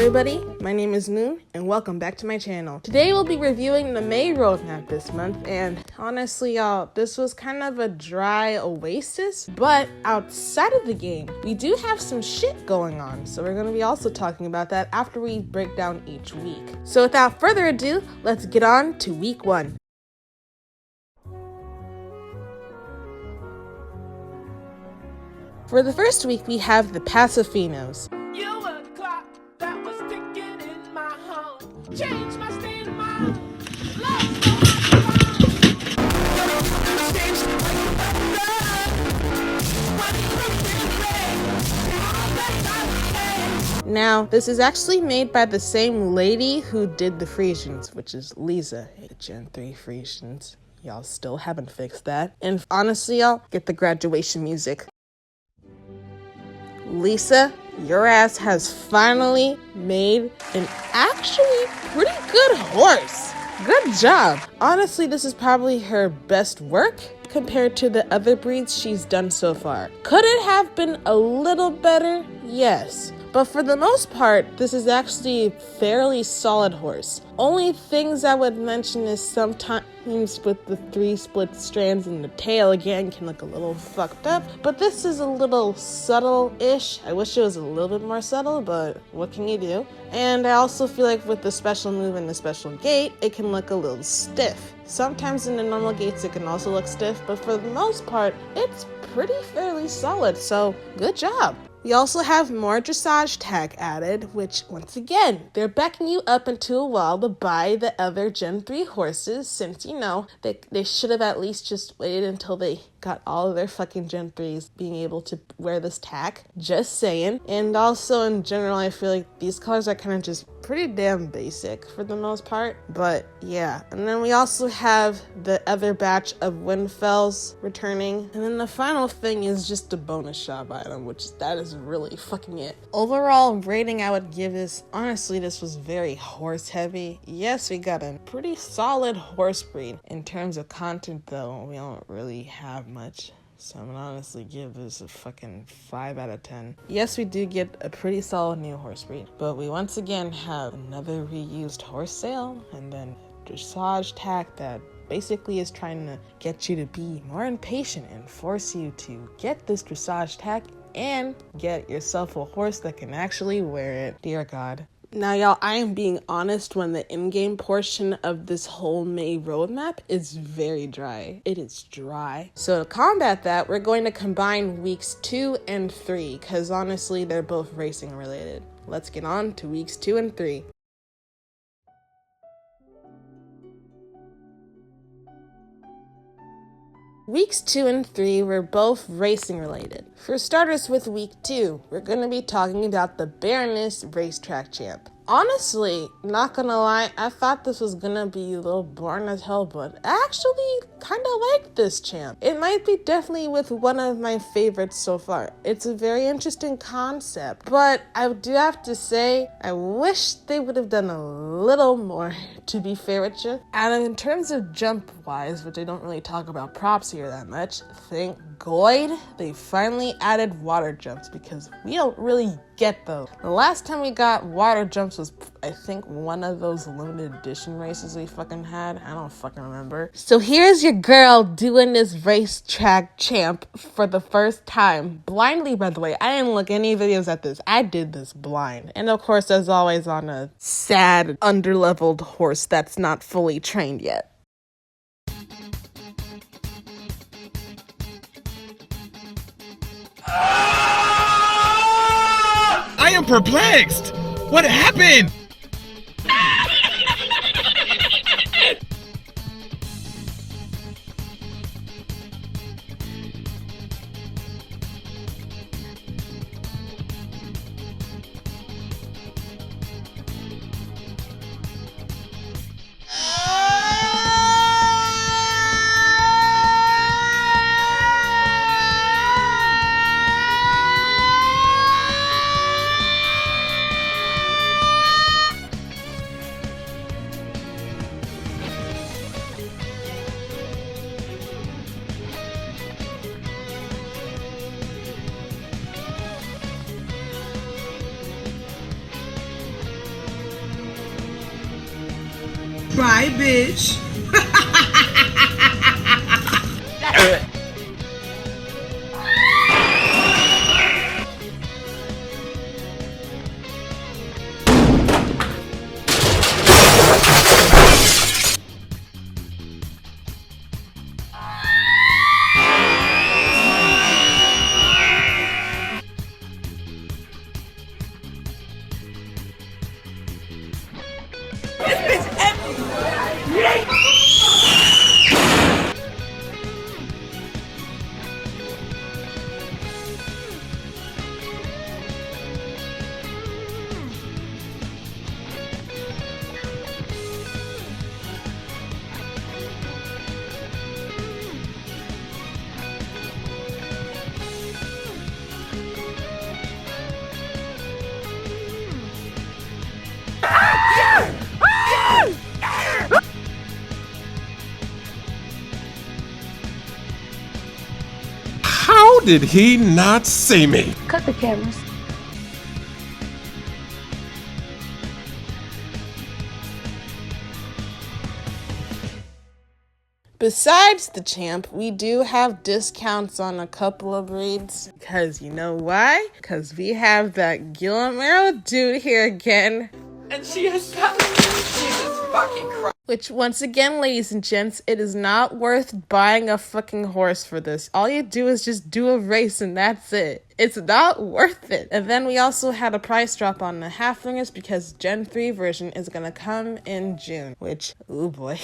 everybody, my name is Moon, and welcome back to my channel. Today we'll be reviewing the May roadmap this month, and honestly y'all, this was kind of a dry oasis, but outside of the game, we do have some shit going on, so we're going to be also talking about that after we break down each week. So without further ado, let's get on to week 1. For the first week, we have the Pacifinos. Change my state of mind. Now, this is actually made by the same lady who did the Frisians, which is Lisa, the Gen 3 Frisians. Y'all still haven't fixed that. And honestly, y'all, get the graduation music. Lisa, your ass has finally made an actually pretty good horse. Good job. Honestly, this is probably her best work compared to the other breeds she's done so far. Could it have been a little better? Yes. But for the most part, this is actually a fairly solid horse. Only things I would mention is sometimes with the 3 split strands in the tail again can look a little fucked up, but this is a little subtle-ish. I wish it was a little bit more subtle, but what can you do? And I also feel like with the special move and the special gait, it can look a little stiff. Sometimes in the normal gaits it can also look stiff, but for the most part, it's pretty fairly solid, so good job. We also have more dressage tag added, which once again, they're backing you up into a wall to buy the other Gen 3 horses, since you know, they should have at least just waited until they got all of their fucking Gen 3s being able to wear this tag. Just saying. And also in general, I feel like these colors are kind of just pretty damn basic for the most part. But yeah. And then we also have the other batch of Windfells returning. And then the final thing is just a bonus shop item, which that is really fucking it. Overall rating I would give this, honestly, this was very horse heavy. Yes, we got a pretty solid horse breed. In terms of content though, we don't really have much, so I'm gonna honestly give this a fucking 5 out of 10. Yes, we do get a pretty solid new horse breed, but we once again have another reused horse sale and then dressage tack that basically is trying to get you to be more impatient and force you to get this dressage tack and get yourself a horse that can actually wear it. Dear God. Now, y'all, I am being honest when the in-game portion of this whole May roadmap is very dry. It is dry. So to combat that, we're going to combine weeks 2 and 3, because honestly, they're both racing related. Let's get on to weeks 2 and 3. Weeks 2 and 3 were both racing related. For starters with week 2, we're going to be talking about the Baroness Racetrack Champ. Honestly, not gonna lie, I thought this was gonna be a little boring as hell, but I actually kind of like this champ. It might be definitely with one of my favorites so far. It's a very interesting concept, but I do have to say, I wish they would have done a little more, to be fair with you. And in terms of jump-wise, which I don't really talk about props here that much, thank God they finally added water jumps, because we don't really get those. The last time we got water jumps was, I think, one of those limited edition races we fucking had. I don't fucking remember. So here's your girl doing this racetrack champ for the first time. Blindly, by the way. I didn't look any videos at this. I did this blind. And of course, as always, on a sad, underleveled horse that's not fully trained yet. I am perplexed! What happened? Bye, bitch. How did he not see me? Cut the cameras. Besides the champ, we do have discounts on a couple of breeds. Because you know why? Because we have that Guillermo dude here again. And she has Jesus fucking Christ. Which, once again, ladies and gents, it is not worth buying a fucking horse for this. All you do is just do a race and that's it. It's not worth it. And then we also had a price drop on the Halflingers because Gen 3 version is gonna come in June. Which, oh boy.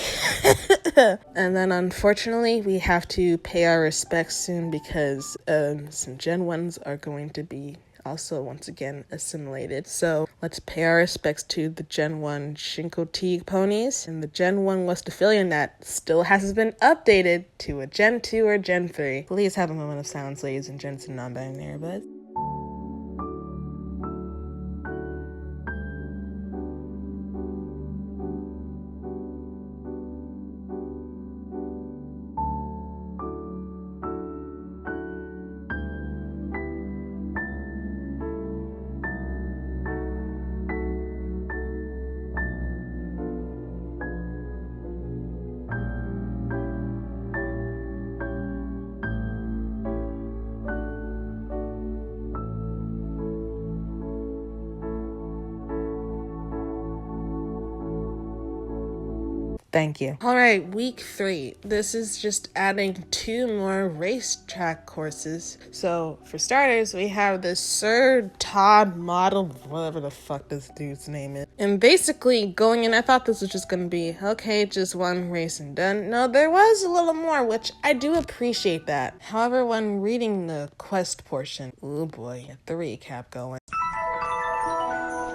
And then unfortunately, we have to pay our respects soon because some Gen 1s are going to be also once again assimilated. So let's pay our respects to the Gen 1 Shinko Teague ponies and the Gen 1 Westphalian that still hasn't been updated to a Gen 2 or Gen 3. Please have a moment of silence, ladies and gents and non-binary buds. Thank you. All right, week 3. This is just adding 2 more racetrack courses. So for starters, we have this Sir Todd model, whatever the fuck this dude's name is. And basically going in, I thought this was just gonna be, okay, just one race and done. No, there was a little more, which I do appreciate that. However, when reading the quest portion, oh boy, get the recap going.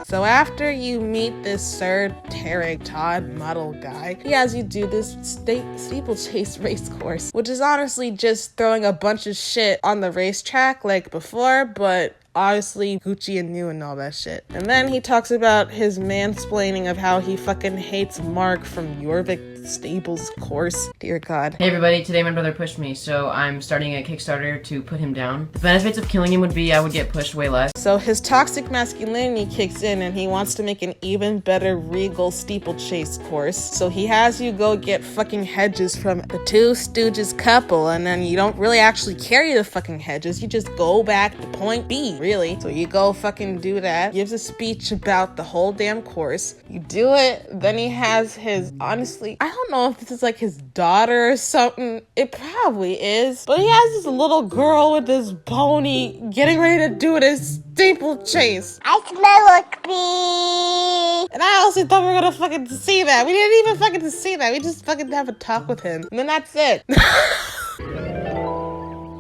So after you meet this Sir Tarek Todd model guy, he has you do this steeplechase race course, which is honestly just throwing a bunch of shit on the racetrack like before, but obviously Gucci and new and all that shit. And then he talks about his mansplaining of how he fucking hates Mark from Jorvik Stables course. Dear God. Hey everybody, today my brother pushed me, so I'm starting a Kickstarter to put him down. The benefits of killing him would be I would get pushed way less. So his toxic masculinity kicks in and he wants to make an even better regal steeplechase course. So he has you go get fucking hedges from the Two Stooges couple, and then you don't really actually carry the fucking hedges, you just go back to point B, really. So you go fucking do that, gives a speech about the whole damn course. You do it, then he has his, honestly, I don't know if this is like his daughter or something. It probably is. But he has this little girl with this pony getting ready to do this steeplechase. I smell like pee. And I also thought we were gonna fucking see that. We didn't even fucking see that. We just fucking have a talk with him. And then that's it.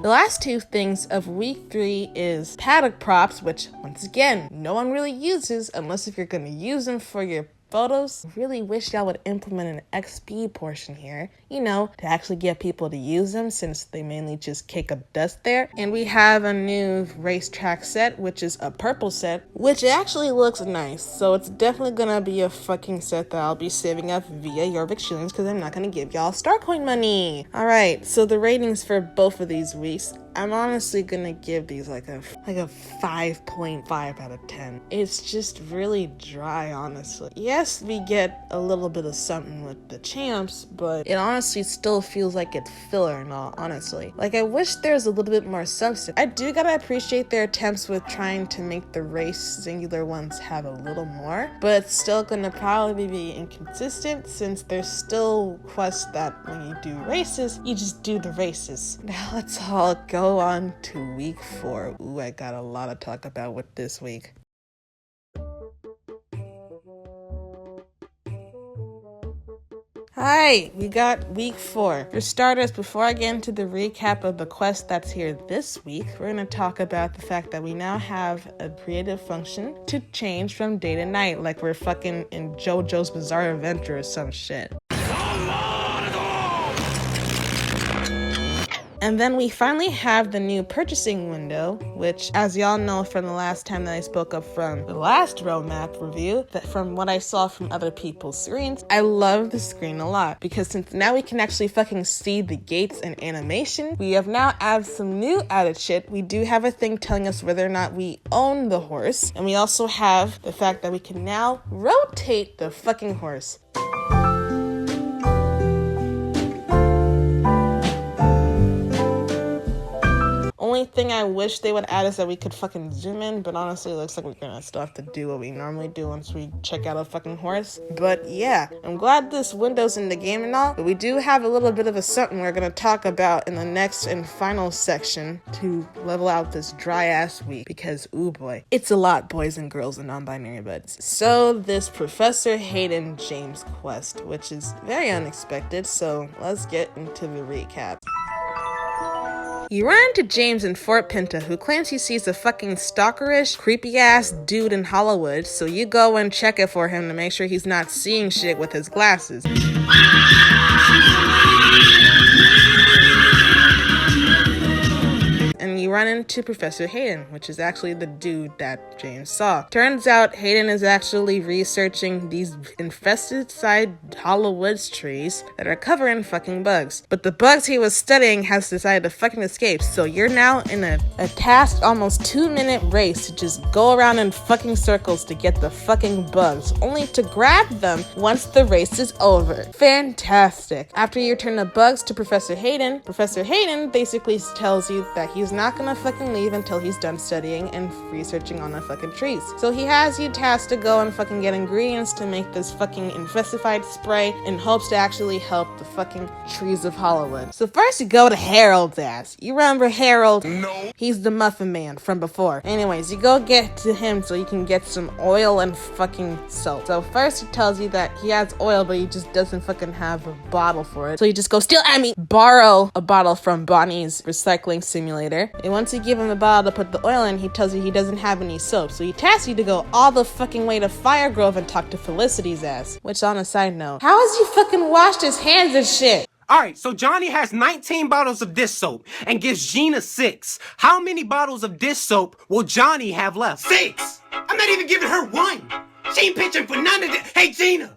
The last 2 things of week 3 is paddock props, which once again, no one really uses unless if you're gonna use them for your photos. I really wish y'all would implement an XP portion here, you know, to actually get people to use them since they mainly just kick up dust there. And we have a new racetrack set, which is a purple set, which actually looks nice. So it's definitely gonna be a fucking set that I'll be saving up via Jorvik shillings because I'm not gonna give y'all Starcoin money. All right, so the ratings for both of these weeks I'm honestly gonna give these like a 5.5 out of 10. It's just really dry, honestly. Yes, we get a little bit of something with the champs, but it honestly still feels like it's filler and all, honestly. Like, I wish there's a little bit more substance. I do gotta appreciate their attempts with trying to make the race singular ones have a little more, but it's still gonna probably be inconsistent since there's still quests that when you do races, you just do the races. Now let's all go on to week 4. Ooh, I got a lot to talk about with this week. Hi, we got week 4. For starters, before I get into the recap of the quest that's here this week, we're going to talk about the fact that we now have a creative function to change from day to night, like we're fucking in JoJo's Bizarre Adventure or some shit. And then we finally have the new purchasing window, which, as y'all know from the last time that I spoke up from the last roadmap review, that from what I saw from other people's screens, I love the screen a lot, because since now we can actually fucking see the gates and animation, we have now added some new added shit. We do have a thing telling us whether or not we own the horse, and we also have the fact that we can now rotate the fucking horse. Only thing I wish they would add is that we could fucking zoom in, but honestly it looks like we're gonna still have to do what we normally do once we check out a fucking horse. But yeah, I'm glad this window's in the game and all, but we do have a little bit of a something we're gonna talk about in the next and final section to level out this dry ass week, because ooh boy, it's a lot, boys and girls and non-binary buds. So this Professor Hayden James quest, which is very unexpected, so let's get into the recap. You run into James in Fort Pinta, who claims he sees a fucking stalkerish, creepy-ass dude in Hollywood, so you go and check it for him to make sure he's not seeing shit with his glasses. And you run into Professor Hayden, which is actually the dude that James saw. Turns out Hayden is actually researching these infested Hollywood trees that are covered in fucking bugs. But the bugs he was studying has decided to fucking escape, so you're now in a tasked almost 2-minute race to just go around in fucking circles to get the fucking bugs, only to grab them once the race is over. Fantastic. After you return the bugs to Professor Hayden basically tells you that he's not gonna fucking leave until he's done studying and researching on the fucking trees. So he has you tasked to go and fucking get ingredients to make this fucking infesticide spray in hopes to actually help the fucking trees of Hollywood. So first you go to Harold's ass. You remember Harold? No. He's the Muffin Man from before. Anyways, you go get to him so you can get some oil and fucking soap. So first he tells you that he has oil, but he just doesn't fucking have a bottle for it. So you just go borrow a bottle from Bonnie's recycling simulator. And once you give him a bottle to put the oil in, he tells you he doesn't have any soap. So he tasks you to go all the fucking way to Firegrove and talk to Felicity's ass. Which, on a side note, how has he fucking washed his hands and shit? Alright, so Johnny has 19 bottles of dish soap and gives Gina 6. How many bottles of dish soap will Johnny have left? 6! I'm not even giving her 1. She ain't pitching for none of this. Hey, Gina,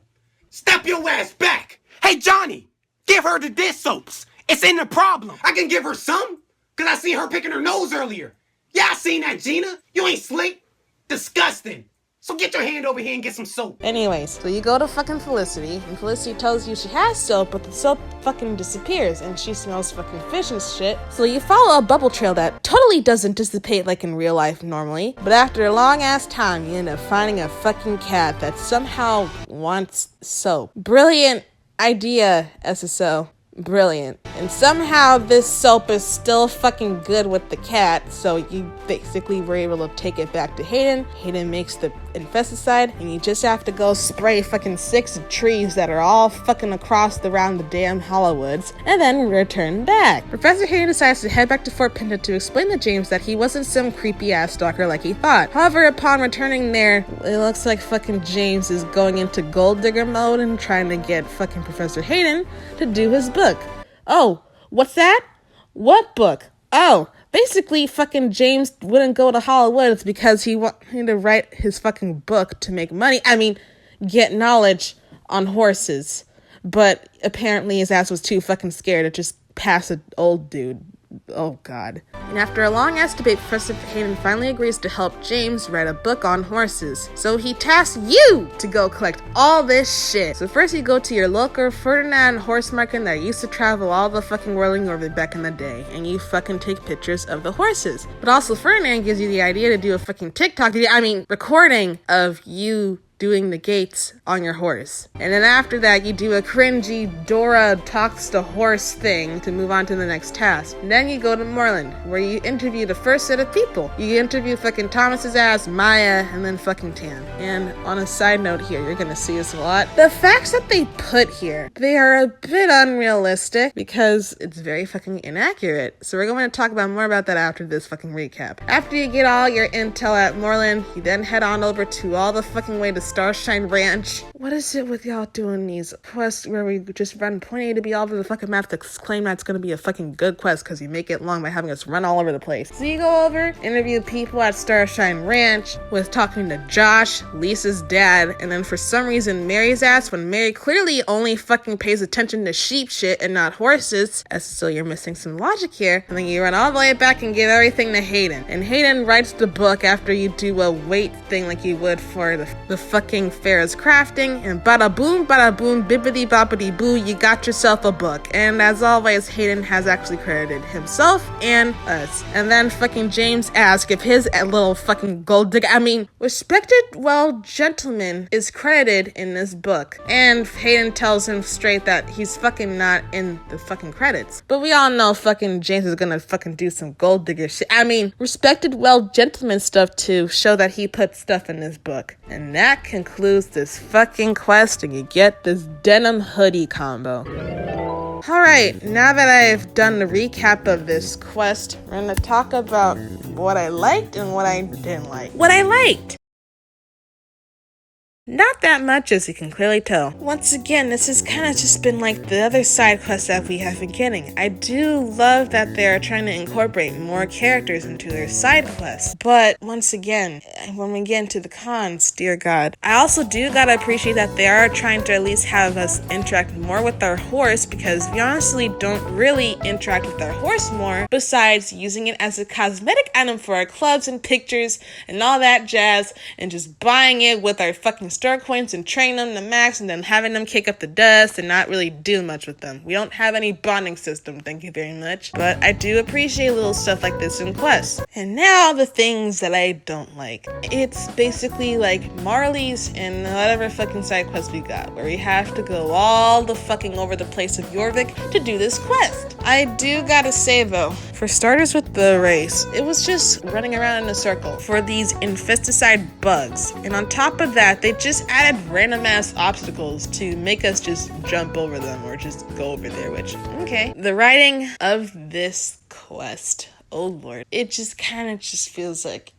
step your ass back. Hey, Johnny, give her the dish soaps. It's in the problem. I can give her some, because I seen her picking her nose earlier. Yeah, I seen that, Gina. You ain't slick. Disgusting. So get your hand over here and get some soap. Anyways, so you go to fucking Felicity, and Felicity tells you she has soap, but the soap fucking disappears, and she smells fucking fish and shit. So you follow a bubble trail that totally doesn't dissipate like in real life normally, but after a long ass time, you end up finding a fucking cat that somehow wants soap. Brilliant idea, SSO. Brilliant. And somehow this soap is still fucking good with the cat, so you basically were able to take it back to Hayden. Hayden makes the infesticide, and you just have to go spray fucking 6 trees that are all fucking around the damn Hollywoods, and then return back. Professor Hayden decides to head back to Fort Pinta to explain to James that he wasn't some creepy ass stalker like he thought. However, upon returning there, it looks like fucking James is going into gold digger mode and trying to get fucking Professor Hayden to do his book. Oh, what's that? What book? Oh, basically fucking James wouldn't go to Hollywood because he wanted to write his fucking book to make money. Get knowledge on horses. But apparently his ass was too fucking scared to just pass an old dude Oh god. And after a long ass debate, Professor Hayden finally agrees to help James write a book on horses. So he tasks you to go collect all this shit. So first you go to your local Ferdinand horse market that used to travel all the fucking whirling orbit back in the day, and you fucking take pictures of the horses. But also Ferdinand gives you the idea to do a fucking recording of you doing the gates on your horse. And then after that, you do a cringy Dora talks to horse thing to move on to the next task. And then you go to Moreland, where you interview the first set of people. You interview fucking Thomas's ass, Maya, and then fucking Tan. And on a side note here, you're gonna see this a lot. The facts that they put here, they are a bit unrealistic because it's very fucking inaccurate. So we're going to talk about more about that after this fucking recap. After you get all your intel at Moreland, you then head on over to all the fucking way to Starshine Ranch. What is it with y'all doing these quests where we just run point A to B all over the fucking map to claim that it's gonna be a fucking good quest because you make it long by having us run all over the place? So you go over, interview people at Starshine Ranch with talking to Josh, Lisa's dad, and then for some reason Mary's ass, when Mary clearly only fucking pays attention to sheep shit and not horses, as so you're missing some logic here. And then you run all the way back and give everything to Hayden. And Hayden writes the book after you do a weight thing like you would for the fucking Farrah's crafting, and bada boom, bibbidi boppity boo, you got yourself a book. And as always, Hayden has actually credited himself and us. And then fucking James asks if his little fucking gold digger, respected gentleman is credited in this book. And Hayden tells him straight that he's fucking not in the fucking credits. But we all know fucking James is gonna fucking do some gold digger shit. Respected gentleman stuff to show that he put stuff in this book. And that concludes this fucking quest, and you get this denim hoodie combo. Alright, now that I've done the recap of this quest, we're gonna talk about what I liked and what I didn't like. What I liked! Not that much, as you can clearly tell. Once again, this has kind of just been like the other side quests that we have been getting. I do love that they're trying to incorporate more characters into their side quests. But once again, when we get into the cons, dear God, I also do gotta appreciate that they are trying to at least have us interact more with our horse, because we honestly don't really interact with our horse more, besides using it as a cosmetic item for our clubs and pictures and all that jazz, and just buying it with our fucking store coins and train them to max, and then having them kick up the dust and not really do much with them. We don't have any bonding system, thank you very much. But I do appreciate little stuff like this in quests. And now the things that I don't like. It's basically like Marley's and whatever fucking side quest we got, where we have to go all the fucking over the place of Jorvik to do this quest. I do gotta say though, for starters with the race, it was just running around in a circle for these infesticide bugs. And on top of that, they just added random ass obstacles to make us just jump over them or just go over there, which, okay. The writing of this quest, oh lord, it just kind of just feels like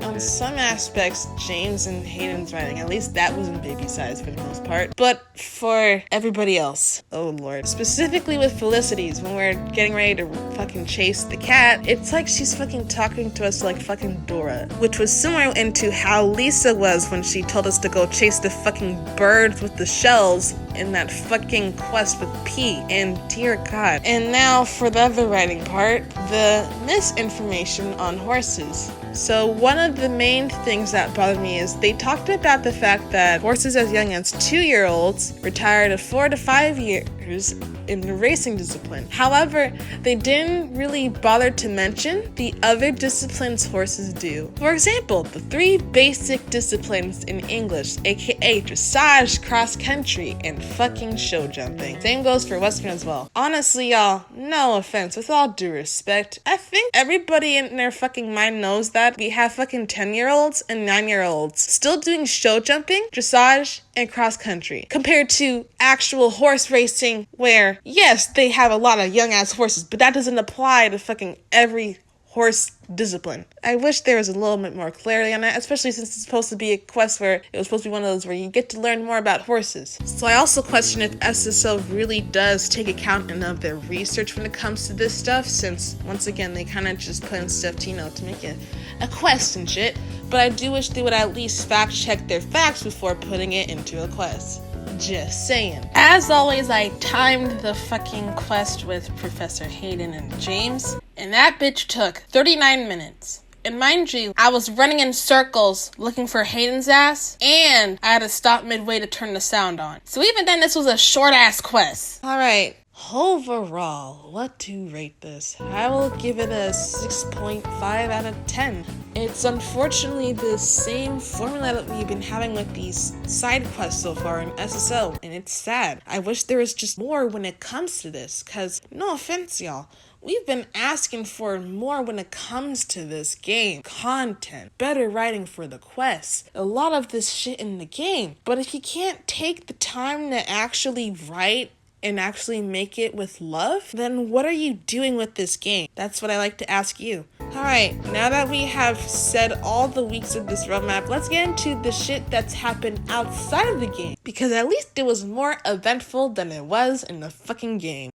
on some aspects, James and Hayden's writing, at least that was in baby size for the most part. But for everybody else, oh lord. Specifically with Felicity's, when we're getting ready to fucking chase the cat, it's like she's fucking talking to us like fucking Dora. Which was similar into how Lisa was when she told us to go chase the fucking birds with the shells in that fucking quest with P. And dear God. And now for the other writing part, the misinformation on horses. So one of the main things that bothered me is they talked about the fact that horses as young as 2-year-olds retire to 4 to 5 years in the racing discipline. However, they didn't really bother to mention the other disciplines horses do. For example, the 3 basic disciplines in English, aka dressage, cross country, and fucking show jumping. Same goes for Western as well. Honestly, y'all, no offense, with all due respect, I think everybody in their fucking mind knows that we have fucking 10-year-olds and 9-year-olds still doing show jumping, dressage, and cross country, compared to actual horse racing where, yes, they have a lot of young ass horses, but that doesn't apply to fucking every horse discipline. I wish there was a little bit more clarity on that, especially since it's supposed to be a quest where it was supposed to be one of those where you get to learn more about horses. So I also question if SSO really does take account of their research when it comes to this stuff, since once again they kind of just put in stuff to make it a quest and shit. But I do wish they would at least fact check their facts before putting it into a quest. Just saying. As always, I timed the fucking quest with Professor Hayden and James. And that bitch took 39 minutes. And mind you, I was running in circles looking for Hayden's ass, and I had to stop midway to turn the sound on. So even then, this was a short-ass quest. Alright, overall, what to rate this? I will give it a 6.5 out of 10. It's unfortunately the same formula that we've been having with these side quests so far in SSO, and it's sad. I wish there was just more when it comes to this, cause no offense y'all, we've been asking for more when it comes to this game. Content, better writing for the quests, a lot of this shit in the game. But if you can't take the time to actually write and actually make it with love, then what are you doing with this game? That's what I like to ask you. Alright, now that we have said all the weeks of this roadmap, let's get into the shit that's happened outside of the game. Because at least it was more eventful than it was in the fucking game.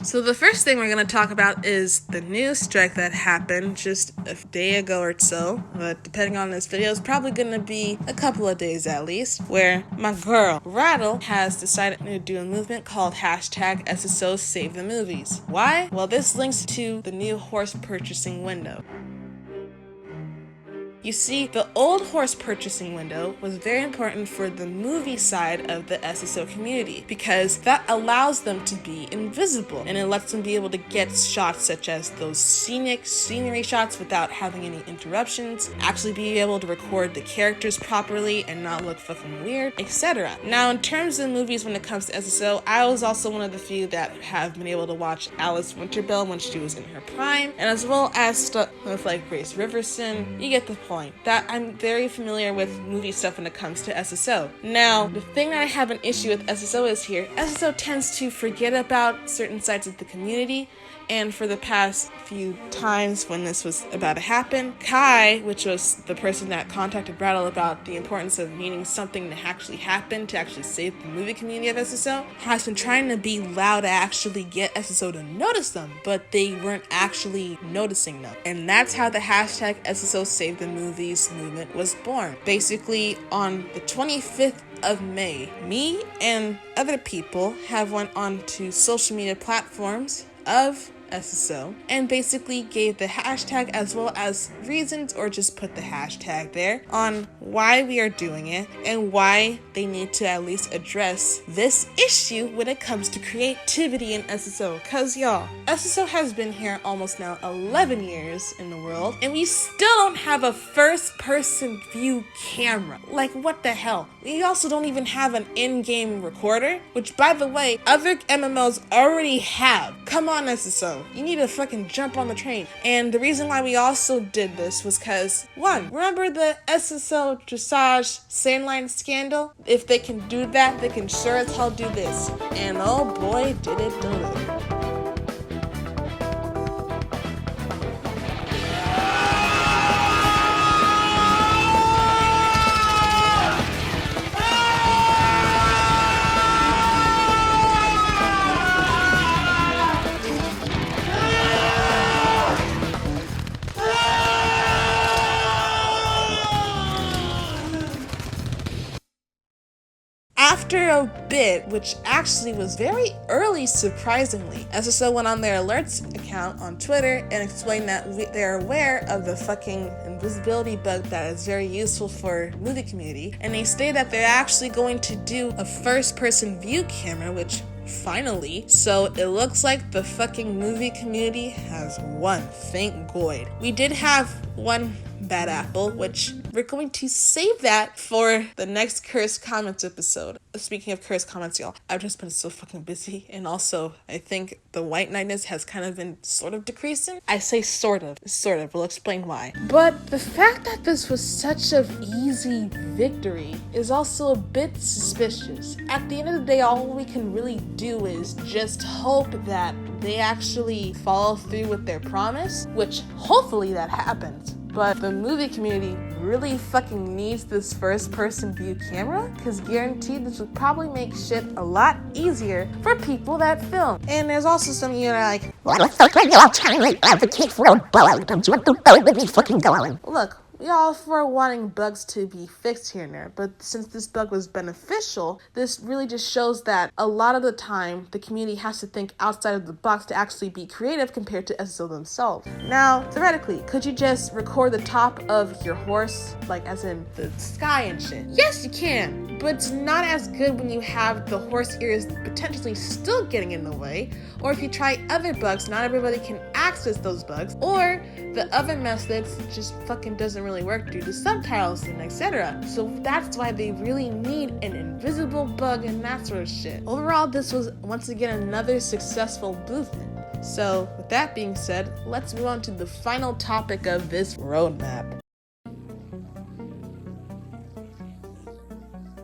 So the first thing we're going to talk about is the news strike that happened just a day ago or so, but depending on this video, it's probably going to be a couple of days at least, where my girl, Rattle, has decided to do a movement called #SSO Save the Movies. Why? Well, this links to the new horse purchasing window. You see, the old horse purchasing window was very important for the movie side of the SSO community because that allows them to be invisible and it lets them be able to get shots such as those scenery shots without having any interruptions, actually be able to record the characters properly and not look fucking weird, etc. Now, in terms of movies when it comes to SSO, I was also one of the few that have been able to watch Alice Winterbell when she was in her prime, and as well as stuff with like Grace Riverson. You get the point. That I'm very familiar with movie stuff when it comes to SSO. Now, the thing that I have an issue with SSO is here, SSO tends to forget about certain sides of the community, and for the past few times when this was about to happen, Kai, which was the person that contacted Brattle about the importance of needing something to actually happen to actually save the movie community of SSO, has been trying to be loud to actually get SSO to notice them, but they weren't actually noticing them. And that's how the #SSO Save the Movies movement was born. Basically, on the 25th of May, me and other people have went on to social media platforms of SSO and basically gave the hashtag as well as reasons, or just put the hashtag there, on why we are doing it and why they need to at least address this issue when it comes to creativity in SSO. Cause y'all, SSO has been here almost now 11 years in the world and we still don't have a first person view camera. Like, what the hell? We also don't even have an in-game recorder, which by the way, other MMOs already have. Come on, SSO. You need to fucking jump on the train. And the reason why we also did this was because, one, remember the SSO dressage Sandline scandal? If they can do that, they can sure as hell do this. And oh boy, did it deliver. After a bit, which actually was very early surprisingly, SSO went on their alerts account on Twitter and explained that they're aware of the fucking invisibility bug that is very useful for movie community, and they stated that they're actually going to do a first person view camera, which finally, so it looks like the fucking movie community has won, thank God. We did have one bad apple, which we're going to save that for the next Cursed Comments episode. Speaking of cursed comments, y'all, I've just been so fucking busy, and also I think the white knightness has kind of been sort of decreasing. I say sort of, we'll explain why. But the fact that this was such an easy victory is also a bit suspicious. At the end of the day, all we can really do is just hope that they actually follow through with their promise, which hopefully that happens. But the movie community really fucking needs this first person view camera, because guaranteed this would probably make shit a lot easier for people that film. And there's also some of you that are like, what the fuck are you all trying to advocate for a bullet? What the hell are we fucking going? Look, we all for wanting bugs to be fixed here and there, but since this bug was beneficial, this really just shows that a lot of the time the community has to think outside of the box to actually be creative compared to SSO themselves. Now, theoretically, could you just record the top of your horse, like as in the sky and shit? Yes, you can, but it's not as good when you have the horse ears potentially still getting in the way, or if you try other bugs, not everybody can access those bugs, or the other methods just fucking doesn't really work due to subtitles and etc. So that's why they really need an invisible bug and that sort of shit. Overall, this was once again another successful movement. So with that being said, let's move on to the final topic of this roadmap.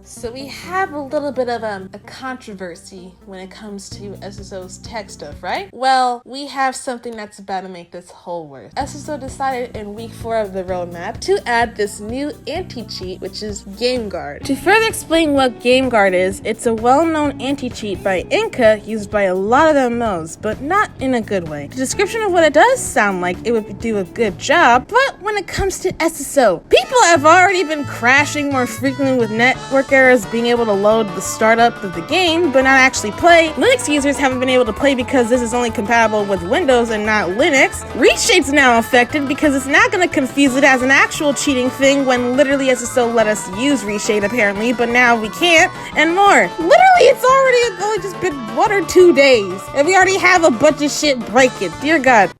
So we have a little bit of a controversy when it comes to SSO's tech stuff, right? Well, we have something that's about to make this whole worse. SSO decided in week 4 of the roadmap to add this new anti-cheat, which is Game Guard. To further explain what Game Guard is, it's a well-known anti-cheat by Inca used by a lot of MMOs, but not in a good way. The description of what it does sound like it would do a good job, but when it comes to SSO, people have already been crashing more frequently with network errors, being able to load the startup of the game but not actually play. Linux users haven't been able to play because this is only compatible with Windows and not Linux. Reshade's now affected because it's not going to confuse it as an actual cheating thing when literally SSO let us use Reshade apparently, but now we can't, and more. Literally, it's already only just been 1 or 2 days, and we already have a bunch of shit breaking. Dear God.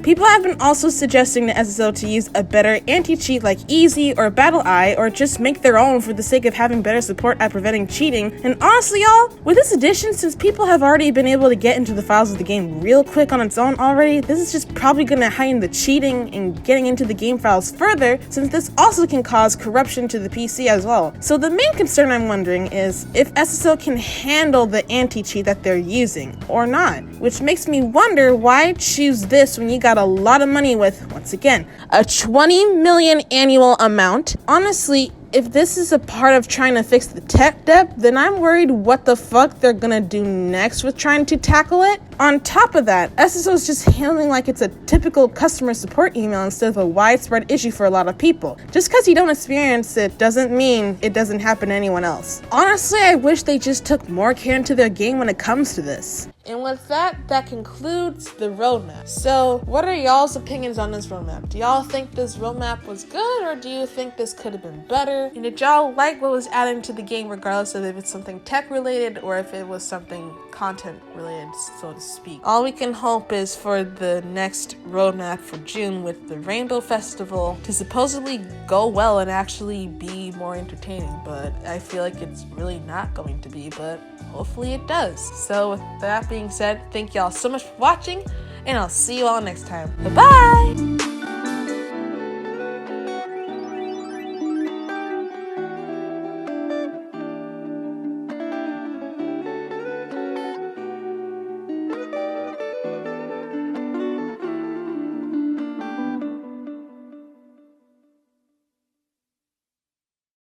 People have been also suggesting to SSO to use a better anti-cheat like Easy or Battle Eye, or just make their own for the sake of having better support at preventing cheating. And honestly, y'all, with this addition, since people have already been able to get into the files of the game real quick on its own already, this is just probably going to heighten the cheating and getting into the game files further, since this also can cause corruption to the PC as well. So the main concern I'm wondering is if SSO can handle the anti-cheat that they're using or not, which makes me wonder why choose this when you got a lot of money with, once again, a 20 million annual amount. Honestly, if this is a part of trying to fix the tech debt, then I'm worried what the fuck they're gonna do next with trying to tackle it. On top of that, SSO is just handling like it's a typical customer support email instead of a widespread issue for a lot of people. Just because you don't experience it doesn't mean it doesn't happen to anyone else. Honestly, I wish they just took more care into their game when it comes to this. And with that, that concludes the roadmap. So, what are y'all's opinions on this roadmap? Do y'all think this roadmap was good, or do you think this could have been better? And did y'all like what was added to the game, regardless of if it's something tech related or if it was something content related, so to speak? All we can hope is for the next roadmap for June with the Rainbow Festival to supposedly go well and actually be more entertaining, but I feel like it's really not going to be, but hopefully it does. So with that being said, thank y'all so much for watching, and I'll see you all next time. Bye-bye!